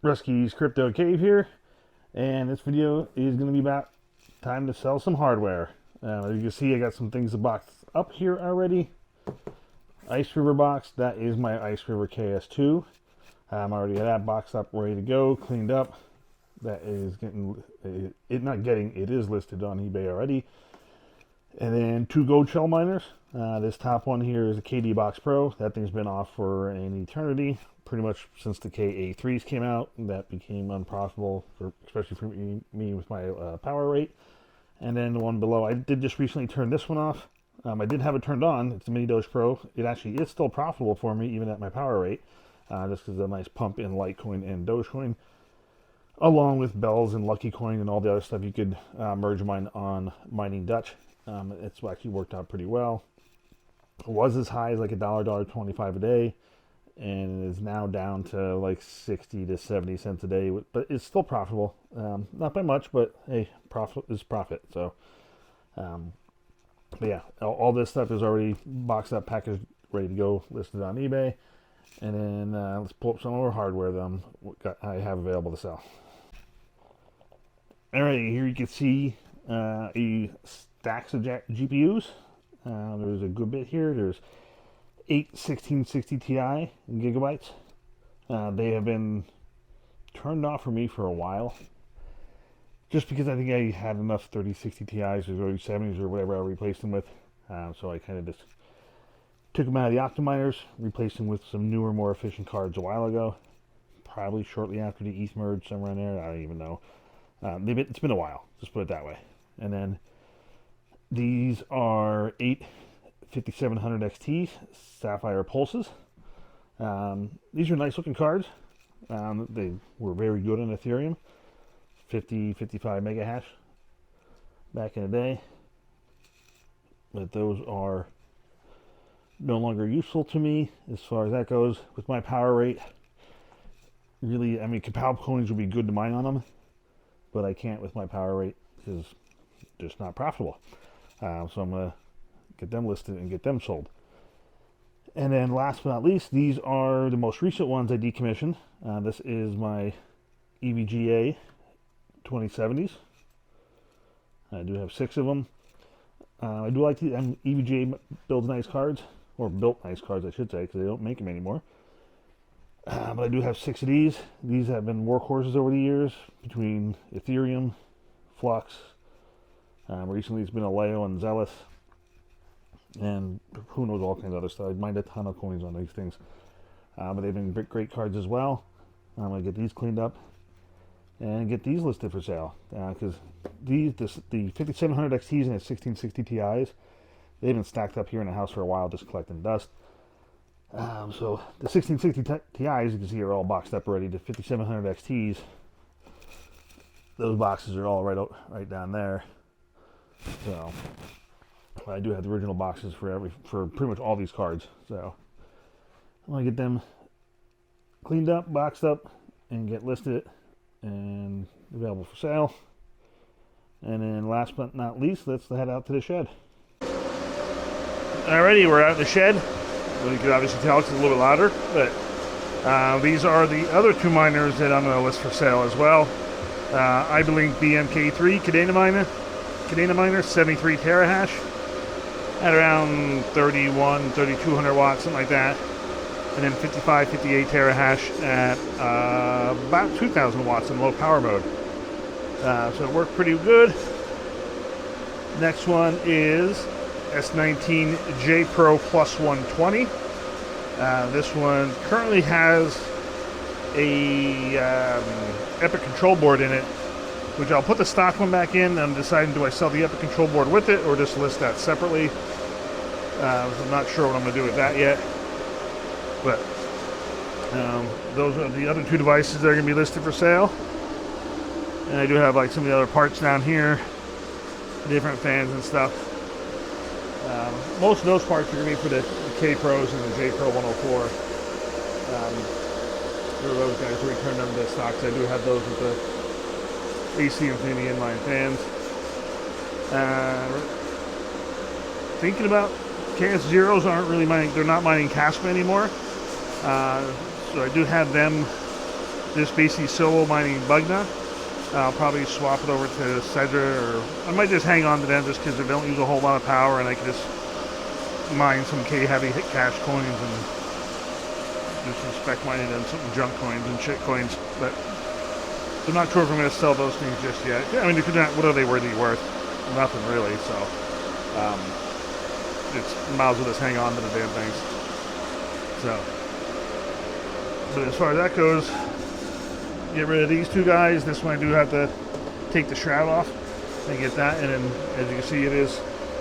Rusty's Crypto Cave here, and this video is going to be about time to sell some hardware. As you can see, I got some things to box up here already. Ice River box, that is my Ice River KS2. I already got that boxed up, ready to go, cleaned up. That is it is listed on eBay already. And then 2 gold shell miners. This top one here is a KD Box Pro. That thing's been off for an eternity, pretty much since the KA3s came out. That became unprofitable, especially for me with my power rate. And then the one below, I did just recently turn this one off. I did have it turned on. It's the Mini Doge Pro. It actually is still profitable for me, even at my power rate, just because of a nice pump in Litecoin and Dogecoin, along with Bells and Lucky Coin and all the other stuff you could merge mine on Mining Dutch. It's actually worked out pretty well. It was as high as like $1.25 a day, and it is now down to like 60 to 70 cents a day, but it's still profitable. Not by much, but hey, profit is profit. So, but yeah, all this stuff is already boxed up, packaged, ready to go, listed on eBay. And then let's pull up some more hardware that I have available to sell. Alright, here you can see a stacks of GPUs. There's a good bit here. There's 8 1660 Ti in gigabytes. They have been turned off for me for a while, just because I think I had enough 3060 Ti's or 3070s or whatever I replaced them with. So I kind of just took them out of the Optiminers, replaced them with some newer, more efficient cards a while ago. Probably shortly after the ETH merge, somewhere in there. I don't even know. It's been a while, just put it that way. And then these are 8 5700 XTs, Sapphire Pulses. These are nice looking cards. They were very good on Ethereum. 55 mega hash back in the day. But those are no longer useful to me as far as that goes. With my power rate, really, I mean, Kapow coins would be good to mine on them, but I can't with my power rate because it's just not profitable. So I'm going to get them listed and get them sold. And then last but not least, these are the most recent ones I decommissioned. This is my EVGA 2070s. I do have 6 of them. I do like EVGA builds nice cards, or built nice cards I should say, because they don't make them anymore. But I do have 6 of these. These have been workhorses over the years between Ethereum, Flux. Recently it's been Aleo and Zealous. And who knows, all kinds of other stuff. I mined a ton of coins on these things. But they've been great cards as well. I'm going to get these cleaned up and get these listed for sale. Because the 5700 XTs and the 1660 Ti's, they've been stacked up here in the house for a while, just collecting dust. So the 1660 Ti's, you can see, are all boxed up already. The 5700 XTs, those boxes are all right down there. So I do have the original boxes for pretty much all these cards. So I want to get them cleaned up, boxed up, and get listed and available for sale. And then last but not least, let's head out to the shed. Alrighty, we're out in the shed. Well, you can obviously tell it's a little bit louder, but these are the other 2 miners that I'm going to list for sale as well. iBeLink BM-K3 Kadena miner, 73 terahash at around 3200 watts, something like that. And then 58 terahash at about 2000 watts in low power mode. So it worked pretty good. Next one is S19 J Pro plus 120. This one currently has a Epic control board in it, which I'll put the stock one back in. I'm deciding, do I sell the Epic control board with it or just list that separately? So I'm not sure what I'm going to do with that yet. But those are the other 2 devices that are going to be listed for sale. And I do have like some of the other parts down here, different fans and stuff. Most of those parts are going to be for the K Pros and the J Pro 104. For those guys who return them to stocks, I do have those with the AC Infinity inline fans. Thinking about KS Zeros aren't really mining, they're not mining Caspa anymore. So I do have them Just basically solo mining Bugna. I'll probably swap it over to Cedra, or I might just hang on to them just because they don't use a whole lot of power, and I can just mine some K-heavy cash coins and do some spec mining and some junk coins and shit coins. But I'm not sure if I'm going to sell those things just yet. I mean, what are they worthy worth? Nothing really, so it's might as well just hang on to the damn things. So, but as far as that goes, get rid of these two guys. This one I do have to take the shroud off and get that, and then as you can see, it is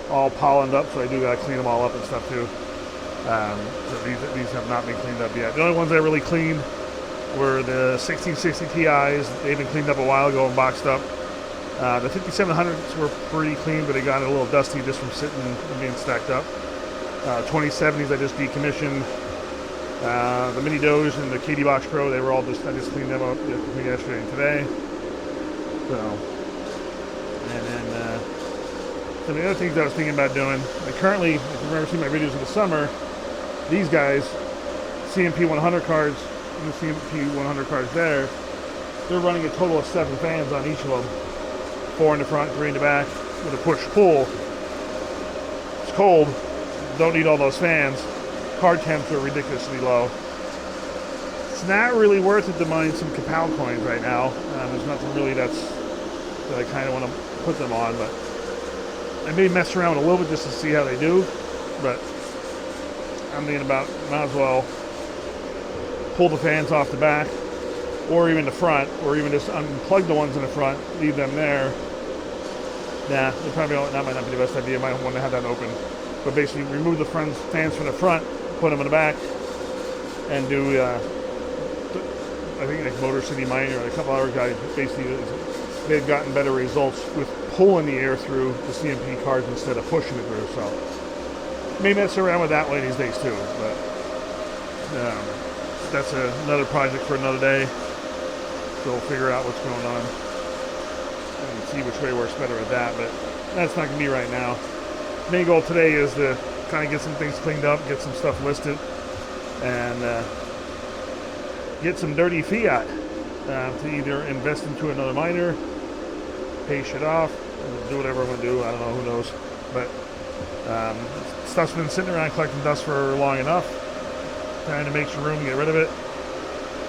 all pollened up, so I do got to clean them all up and stuff too. So these have not been cleaned up yet. The only ones I really cleaned were the 1660 Ti's. They've been cleaned up a while ago and boxed up. The 5700s were pretty clean, but they got a little dusty just from sitting and being stacked up. 2070s I just decommissioned. The Mini Doge and the KD Box Pro, they were all I just cleaned them up yesterday and today. So, and then some of the other things I was thinking about doing. Currently, if you remember seeing my videos in the summer, these guys, CMP 100 cards, and the CMP 100 cards there, they're running a total of 7 fans on each of them. 4 in the front, 3 in the back, with a push-pull. It's cold, don't need all those fans. Card temps are ridiculously low. It's not really worth it to mine some Kapow coins right now. There's nothing really that I kind of want to put them on, but I may mess around a little bit just to see how they do. But I'm thinking about, might as well pull the fans off the back, or even the front, or even just unplug the ones in the front, leave them there. Nah, they probably don't, that might not be the best idea. I might want to have that open. But basically remove the fans from the front, put them in the back, and do, I think like Motor City Miner or a couple other guys, basically they've gotten better results with pulling the air through the CMP cards instead of pushing it through. So may mess around with that one these days too, but that's another project for another day. So we'll figure out what's going on and see which way works better with that, but that's not going to be right now. Main goal today is to kind of get some things cleaned up, get some stuff listed, and get some dirty fiat to either invest into another miner, pay shit off, do whatever I'm going to do. I don't know, who knows. But stuff's been sitting around collecting dust for long enough. Trying to make some room, get rid of it,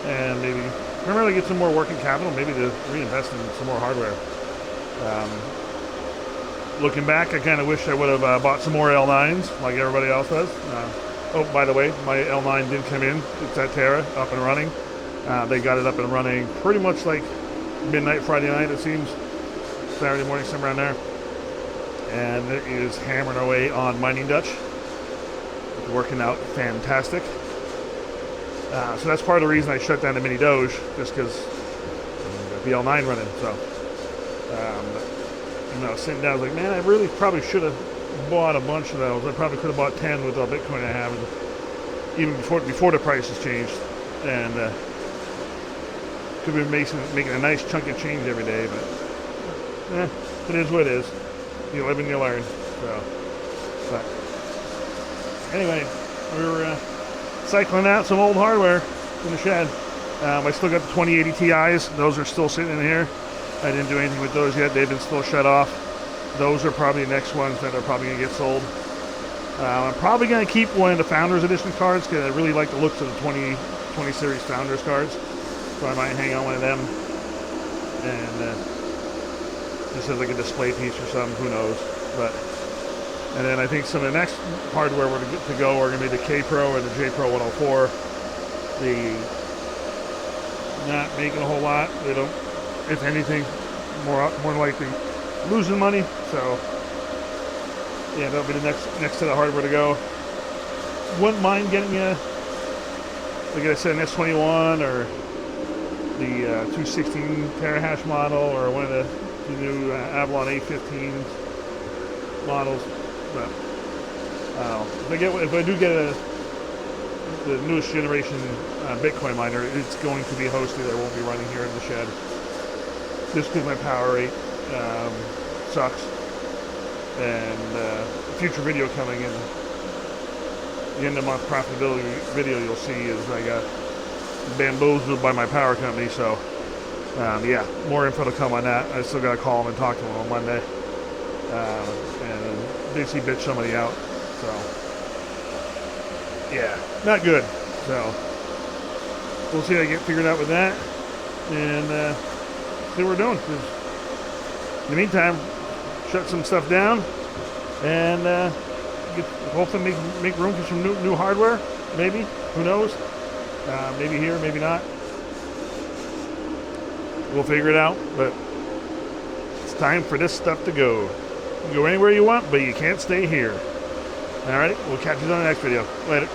and maybe primarily get some more working capital, maybe to reinvest in some more hardware. Looking back, I kind of wish I would have bought some more L9s like everybody else does. Oh, by the way, my L9 did come in. It's at Terra, up and running. They got it up and running pretty much like midnight Friday night, it seems. Saturday morning, somewhere around there. And it is hammering away on Mining Dutch. It's working out fantastic. So that's part of the reason I shut down the Mini Doge, just because the L9 running. So, I was sitting down, I was like, man, I really probably should have bought a bunch of those. I probably could have bought 10 with all Bitcoin I have, even before the prices changed, and could be making a nice chunk of change every day. But it is what it is. You live and you learn. So, but anyway, we were cycling out some old hardware in the shed. I still got the 2080 Ti's. Those are still sitting in here. I didn't do anything with those yet. They've been still shut off. Those are probably the next ones that are probably going to get sold. I'm probably going to keep one of the Founders Edition cards because I really like the looks of the 20 Series Founders cards. So I might hang on one of them. And just as like a display piece or something, who knows. And then I think some of the next hardware we're to go are going to be the K Pro and the J Pro 104. Not making a whole lot. They don't, if anything, more likely losing money. So yeah, that'll be the next set of hardware to go. Wouldn't mind getting a, like I said, an S21 or the 216 terahash model, or one of the new Avalon A15 models. But if I do get the newest generation Bitcoin miner, it's going to be hosted. I won't be running here in the shed, just because my power rate sucks. And future video coming in, the end of month profitability video you'll see is I got bamboozled by my power company. So yeah, more info to come on that. I still gotta call them and talk to them on Monday, and basically bitch somebody out. So yeah, not good. So we'll see how I get figured out with that, and see what we're doing. In the meantime, shut some stuff down, and hopefully make room for some new hardware. Maybe, who knows? Maybe here, maybe not. We'll figure it out, but it's time for this stuff to go. You can go anywhere you want, but you can't stay here. Alright, we'll catch you on the next video. Later.